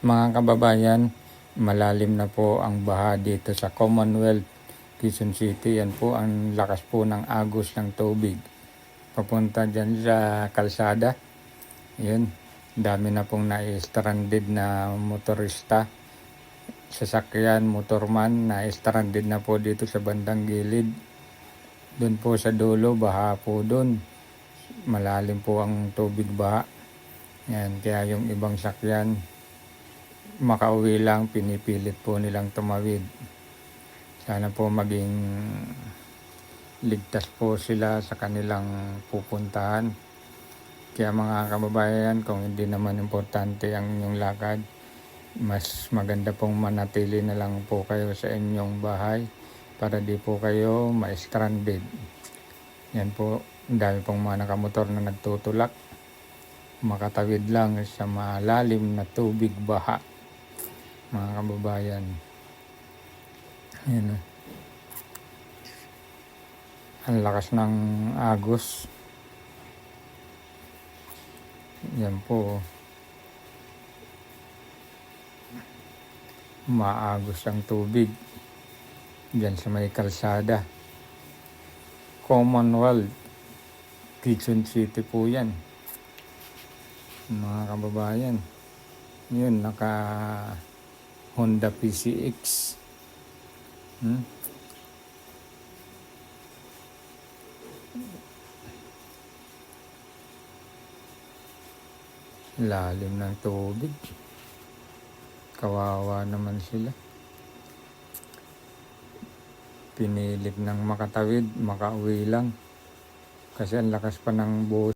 Mga kababayan, malalim na po ang baha dito sa Commonwealth, Quezon City. Yan po ang lakas po ng agos ng tubig. Papunta dyan sa kalsada. Yun, dami na pong na-stranded na motorista, sasakyan, motorman, na-stranded na po dito sa bandang gilid. Doon po sa dulo, baha po doon. Malalim po ang tubig baha. Yan, kaya yung ibang sakyan, makauwi lang, pinipilit po nilang tumawid. Sana po maging ligtas po sila sa kanilang pupuntahan. Kaya mga kababayan, kung hindi naman importante ang inyong lakad, mas maganda pong manatili na lang po kayo sa inyong bahay para di po kayo ma-stranded. Yan po, dahil pong mga nakamotor na nagtutulak, makatawid lang sa malalim na tubig baha. Mga kababayan, yun, ang lakas ng agos. Yan po, maagos ang tubig dyan sa may kalsada. Commonwealth, Quezon City po yan, mga kababayan. Yun, naka Honda PCX. Lalim ng tubig. Kawawa naman sila. Pinilit ng makatawid, makauwi lang. Kasi ang lakas pa ng buhos